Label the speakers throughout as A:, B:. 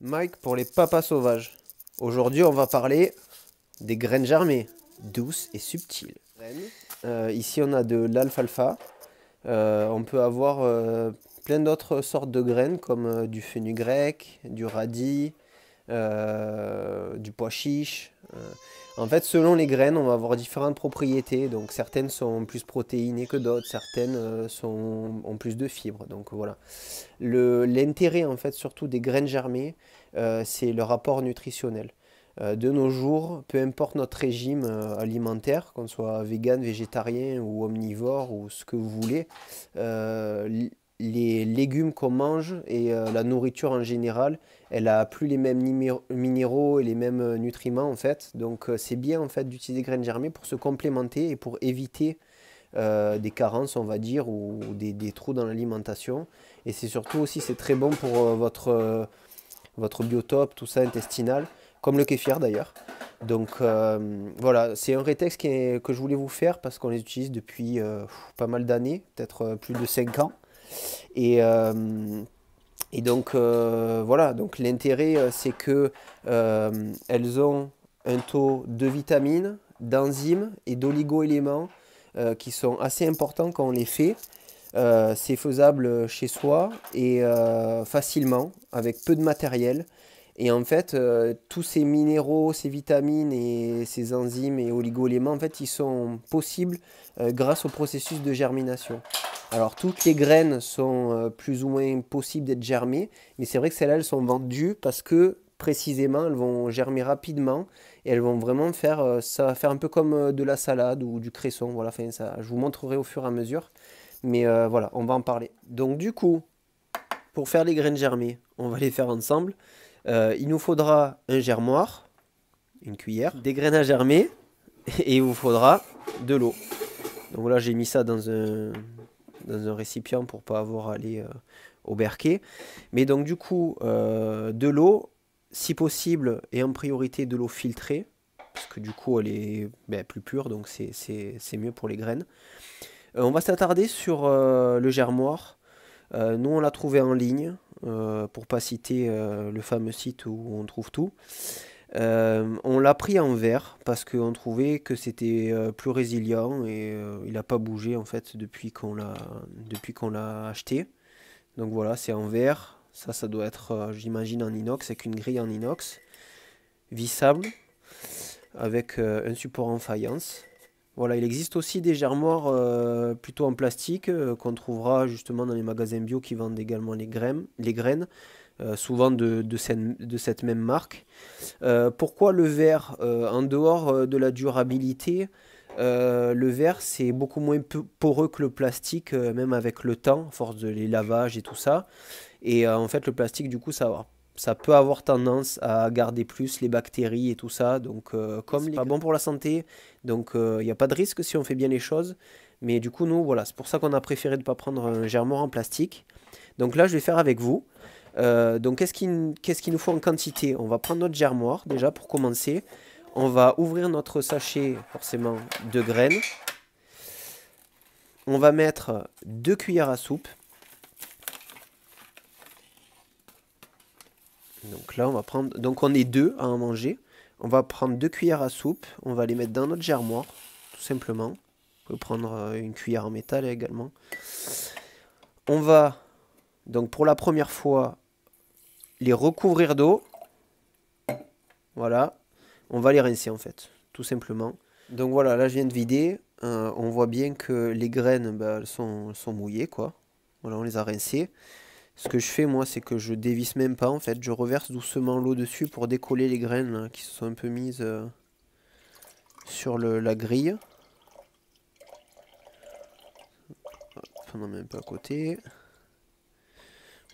A: Mike pour les papas sauvages. Aujourd'hui, on va parler des graines germées, douces et subtiles. Ici, on a de l'alfalfa. On peut avoir plein d'autres sortes de graines comme du fenugrec, du radis, du pois chiche. En fait, selon les graines, on va avoir différentes propriétés. Donc, certaines sont plus protéinées que d'autres, certaines ont plus de fibres. Donc, voilà. L'intérêt, en fait, surtout des graines germées, c'est le rapport nutritionnel. De nos jours, peu importe notre régime alimentaire, qu'on soit vegan, végétarien ou omnivore ou ce que vous voulez, les légumes qu'on mange et la nourriture en général, elle a plus les mêmes minéraux et les mêmes nutriments en fait. Donc c'est bien en fait d'utiliser des graines germées pour se complémenter et pour éviter des carences on va dire ou des trous dans l'alimentation. Et c'est surtout aussi c'est très bon pour votre biotope, tout ça intestinal, comme le kéfir d'ailleurs. Donc voilà, c'est un rétex que je voulais vous faire parce qu'on les utilise depuis pas mal d'années, peut-être plus de 5 ans. Et, euh, et donc voilà, donc l'intérêt c'est que elles ont un taux de vitamines, d'enzymes et d'oligo-éléments qui sont assez importants quand on les fait. C'est faisable chez soi et facilement, avec peu de matériel. Et en fait, tous ces minéraux, ces vitamines et ces enzymes et oligo-éléments, en fait, ils sont possibles grâce au processus de germination. Alors, toutes les graines sont plus ou moins possibles d'être germées, mais c'est vrai que celles-là, elles sont vendues parce que précisément, elles vont germer rapidement et elles vont vraiment faire, ça va faire un peu comme de la salade ou du cresson. Voilà, enfin, ça, je vous montrerai au fur et à mesure. Mais voilà, on va en parler. Donc du coup, pour faire les graines germées, on va les faire ensemble. Il nous faudra un germoir, une cuillère, des graines à germer, et il vous faudra de l'eau. Donc là, j'ai mis ça dans un récipient pour pas avoir à aller au berquet. Mais donc du coup, de l'eau, si possible, et en priorité de l'eau filtrée, parce que du coup, elle est plus pure, donc c'est mieux pour les graines. On va s'attarder sur le germoir. Nous, on l'a trouvé en ligne, pour pas citer le fameux site où on trouve tout. On l'a pris en verre parce qu'on trouvait que c'était plus résilient et il n'a pas bougé en fait depuis qu'on l'a acheté. Donc voilà, c'est en verre. Ça doit être, j'imagine, en inox, avec une grille en inox, vissable, avec un support en faïence. Voilà, il existe aussi des germoirs plutôt en plastique qu'on trouvera justement dans les magasins bio qui vendent également les graines, souvent de cette même marque. Pourquoi le verre en dehors de la durabilité, le verre c'est beaucoup moins poreux que le plastique, même avec le temps, à force de les lavages et tout ça. Et en fait, le plastique, du coup, ça peut avoir tendance à garder plus les bactéries et tout ça. Donc, comme c'est pas bon pour la santé, donc il n'y a pas de risque si on fait bien les choses. Mais du coup, nous, voilà, c'est pour ça qu'on a préféré de ne pas prendre un germoir en plastique. Donc là, je vais faire avec vous. Donc, qu'est-ce qu'il nous faut en quantité? On va prendre notre germoir déjà pour commencer. On va ouvrir notre sachet, forcément, de graines. On va mettre 2 cuillères à soupe. Donc là, on va prendre. Donc on est deux à en manger. On va prendre 2 cuillères à soupe. On va les mettre dans notre germoir, tout simplement. On peut prendre une cuillère en métal également. On va, donc pour la première fois, les recouvrir d'eau. Voilà. On va les rincer en fait, tout simplement. Donc voilà, là je viens de vider. On voit bien que les graines, elles sont mouillées, quoi. Voilà, on les a rincées. Ce que je fais moi, c'est que je dévisse même pas en fait. Je reverse doucement l'eau dessus pour décoller les graines là, qui se sont un peu mises sur la grille. On n'en met même pas à côté.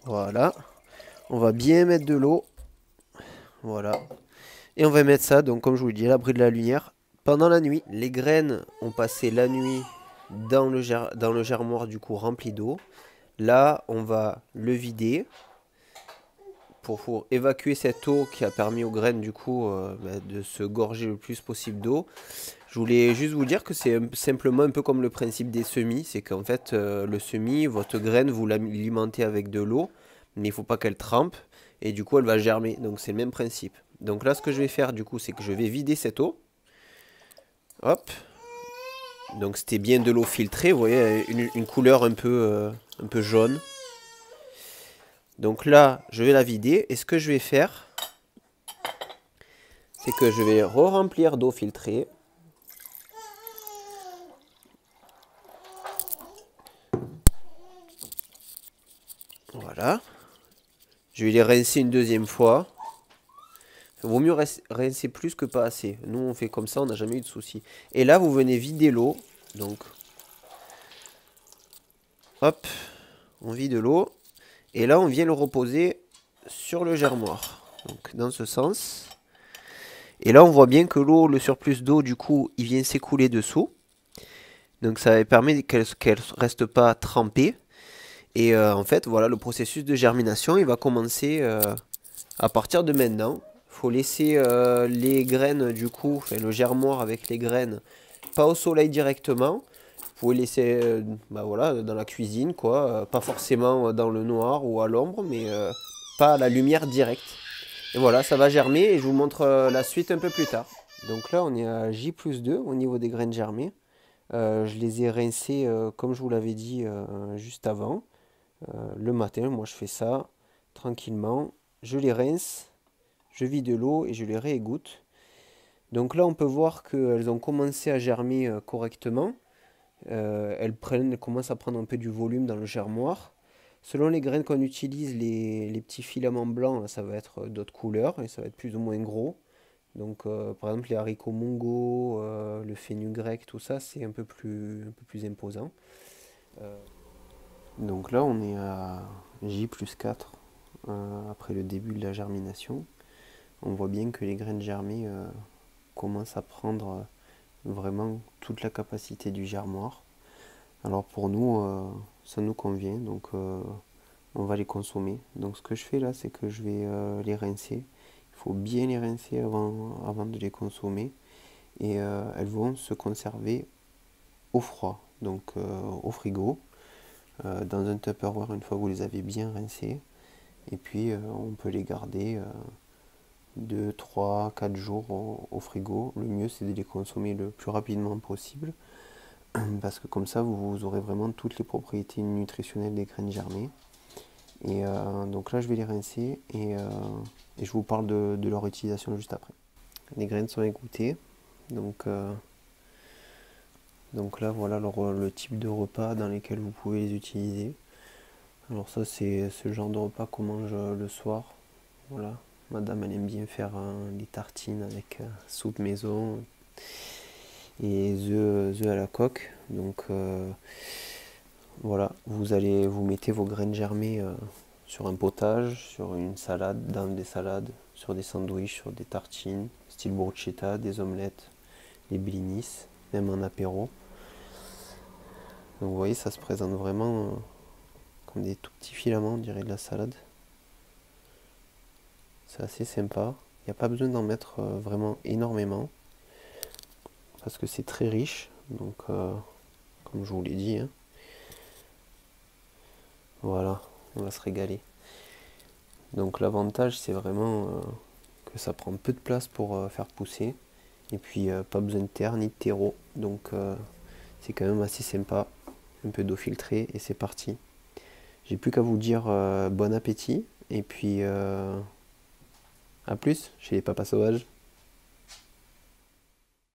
A: Voilà. On va bien mettre de l'eau. Voilà. Et on va mettre ça, donc comme je vous le dis, à l'abri de la lumière pendant la nuit. Les graines ont passé la nuit dans le germoir du coup rempli d'eau. Là, on va le vider pour évacuer cette eau qui a permis aux graines du coup de se gorger le plus possible d'eau. Je voulais juste vous dire que c'est simplement un peu comme le principe des semis, c'est qu'en fait le semis, votre graine, vous l'alimentez avec de l'eau, mais il ne faut pas qu'elle trempe. et du coup elle va germer. Donc c'est le même principe. Donc là ce que je vais faire du coup c'est que je vais vider cette eau. Hop. Donc c'était bien de l'eau filtrée, vous voyez, une couleur un peu jaune. Donc là je vais la vider et ce que je vais faire c'est que je vais re-remplir d'eau filtrée. Voilà. Je vais les rincer une deuxième fois. Il vaut mieux rincer plus que pas assez. Nous, on fait comme ça, on n'a jamais eu de soucis. Et là, vous venez vider l'eau. Donc, hop, on vide l'eau. Et là, on vient le reposer sur le germoir. Donc, dans ce sens. Et là, on voit bien que l'eau, le surplus d'eau, du coup, il vient s'écouler dessous. Donc, ça permet qu'elle ne reste pas trempée. Et en fait, voilà, le processus de germination, il va commencer à partir de maintenant. Il faut laisser les graines, du coup, enfin, le germoir avec les graines, pas au soleil directement. Vous pouvez laisser voilà, dans la cuisine, quoi. Pas forcément dans le noir ou à l'ombre, mais pas à la lumière directe. Et voilà, ça va germer et je vous montre la suite un peu plus tard. Donc là, on est à J+2 au niveau des graines germées. Je les ai rincées, comme je vous l'avais dit juste avant. Le matin, moi je fais ça tranquillement. Je les rince, je vide l'eau et je les réégoutte. Donc là, on peut voir qu'elles ont commencé à germer correctement. Elles commencent à prendre un peu du volume dans le germoir. Selon les graines qu'on utilise, les petits filaments blancs, là, ça va être d'autres couleurs et ça va être plus ou moins gros. Donc par exemple les haricots mongo, le fenugrec, tout ça, c'est un peu plus imposant. Donc là, on est à J+4 après le début de la germination. On voit bien que les graines germées commencent à prendre vraiment toute la capacité du germoir. Alors pour nous, ça nous convient, donc on va les consommer. Donc ce que je fais là, c'est que je vais les rincer. Il faut bien les rincer avant de les consommer. Et elles vont se conserver au froid, donc au frigo, dans un Tupperware une fois que vous les avez bien rincés. Et puis on peut les garder 2, 3, 4 jours au frigo. Le mieux c'est de les consommer le plus rapidement possible parce que comme ça vous aurez vraiment toutes les propriétés nutritionnelles des graines germées. Et donc là je vais les rincer et je vous parle de leur utilisation juste après. Les graines sont égouttées, donc là voilà le type de repas dans lesquels vous pouvez les utiliser. Alors ça c'est ce genre de repas qu'on mange le soir. Voilà, madame elle aime bien faire des tartines avec soupe maison et œufs à la coque. Donc voilà, vous mettez vos graines germées sur un potage, sur une salade, dans des salades, sur des sandwichs, sur des tartines, style bruschetta, des omelettes, des blinis, même en apéro. Donc vous voyez, ça se présente vraiment comme des tout petits filaments, on dirait de la salade. C'est assez sympa. Il n'y a pas besoin d'en mettre vraiment énormément parce que c'est très riche. Donc comme je vous l'ai dit, hein. Voilà, on va se régaler. Donc l'avantage c'est vraiment que ça prend peu de place pour faire pousser. Et puis pas besoin de terre ni de terreau. Donc c'est quand même assez sympa. Un peu d'eau filtrée et c'est parti. J'ai plus qu'à vous dire bon appétit. Et puis à plus chez les papas sauvages.